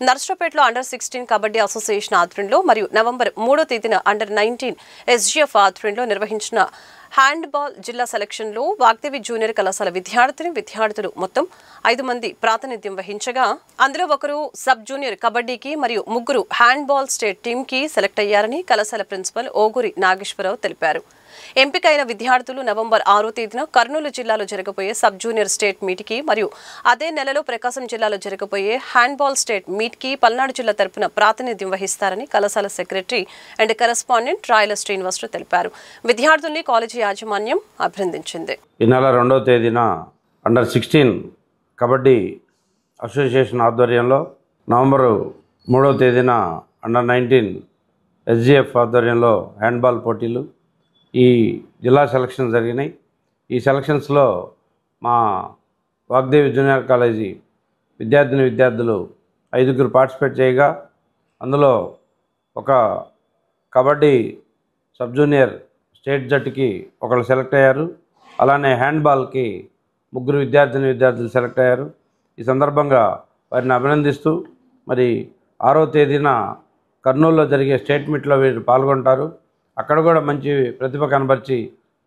నర్సరావుపేటలో అండర్-16 kabaddi association ఆధ్వర్యంలో మరియు November 3వ తేదీన అండర్-19 ఎస్జీఎఫ్ ఆధ్వర్యంలో నిర్వహించిన హ్యాండ్బాల్ జిల్లా సెలక్షన్లో వాగ్దేవి జూనియర్ కళాశాల విద్యార్థులు మొత్తం 5 మంది ప్రాతినిధ్యం వహించగా అందులో ఒకరు సబ్ జూనియర్ కబడ్డీకి మరియు ముగ్గురు హ్యాండ్బాల్ స్టేట్ టీంకి సెలెక్ట్ అయ్యారని కళాశాల ప్రిన్సిపల్ ఓగురి నాగేశ్వరరావు తెలిపారు. ఎంపికైన విద్యార్థులు నవంబర్ 6వ తేదీన కర్నూలు జిల్లాలో జరగబోయే సబ్ జూనియర్ స్టేట్ మీట్కి మరియు అదే నెలలో ప్రకాశం జిల్లాలో జరగబోయే హ్యాండ్బాల్ స్టేట్ మీట్కి పల్నాడు జిల్లా తరపున ప్రాతినిధ్యం వహిస్తారని కళాశాల సెక్రటరీ అండ్ కరెస్పాండెంట్ రాయల శ్రీనివాసరావు తెలిపారు. విద్యార్థుల్ని కాలేజీ యాజమాన్యం అభినందించింది. ఈ నెల 2వ తేదీన అండర్-16 కబడ్డీ అసోసియేషన్ ఆధ్వర్యంలో, నవంబరు 3వ తేదీన అండర్-19 ఎస్జీఎఫ్ ఆధ్వర్యంలో హ్యాండ్బాల్ పోటీలు ఈ జిల్లా సెలక్షన్ జరిగినాయి. ఈ సెలక్షన్స్లో మా వాగ్దేవి జూనియర్ కాలేజీ విద్యార్థులు 5గురు పార్టిసిపేట్ చేయగా అందులో ఒక కబడ్డీ సబ్ జూనియర్ స్టేట్ జట్టుకి ఒకళ్ళు సెలెక్ట్ అయ్యారు. అలానే హ్యాండ్బాల్కి 3 విద్యార్థులు సెలెక్ట్ అయ్యారు. ఈ సందర్భంగా వారిని అభినందిస్తూ మరి 6వ తేదీన కర్నూలులో జరిగే స్టేట్ మీట్లో వీరు పాల్గొంటారు. అక్కడ కూడా మంచి ప్రతిభ కనబరిచి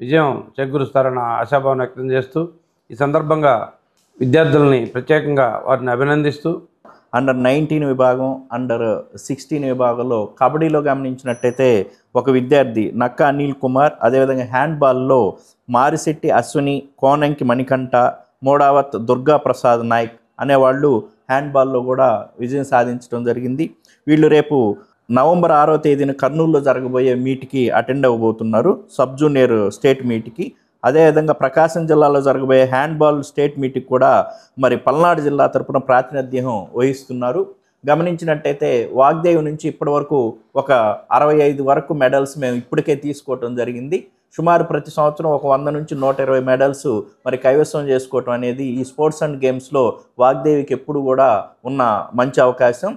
విజయం చేకూరుస్తారన్న ఆశాభావం వ్యక్తం చేస్తూ ఈ సందర్భంగా విద్యార్థులని ప్రత్యేకంగా వారిని అభినందిస్తూ అండర్-19 విభాగం, అండర్-16 విభాగంలో కబడ్డీలో గమనించినట్టయితే ఒక విద్యార్థి నక్క అనిల్ కుమార్, అదేవిధంగా హ్యాండ్బాల్లో మారిశెట్టి అశ్విని, కోనంకి మణికంఠ, మోడావత్ దుర్గా ప్రసాద్ నాయక్ అనేవాళ్ళు హ్యాండ్బాల్లో కూడా విజయం సాధించడం జరిగింది. వీళ్ళు రేపు నవంబర్ 6వ తేదీన కర్నూలులో జరగబోయే మీట్కి అటెండ్ అవ్వబోతున్నారు, సబ్ జూనియర్ స్టేట్ మీట్కి. అదేవిధంగా ప్రకాశం జిల్లాలో జరగబోయే హ్యాండ్బాల్ స్టేట్ మీట్కి కూడా మరి పల్నాడు జిల్లా తరపున ప్రాతినిధ్యం వహిస్తున్నారు. గమనించినట్టయితే వాగ్దేవి నుంచి ఇప్పటి వరకు ఒక 65 వరకు మెడల్స్ మేము ఇప్పటికే తీసుకోవటం జరిగింది. సుమారు ప్రతి సంవత్సరం ఒక 100 నుంచి 120 మెడల్స్ మరి కైవసం చేసుకోవటం అనేది ఈ స్పోర్ట్స్ అండ్ గేమ్స్లో వాగ్దేవికి ఎప్పుడు కూడా ఉన్న మంచి అవకాశం.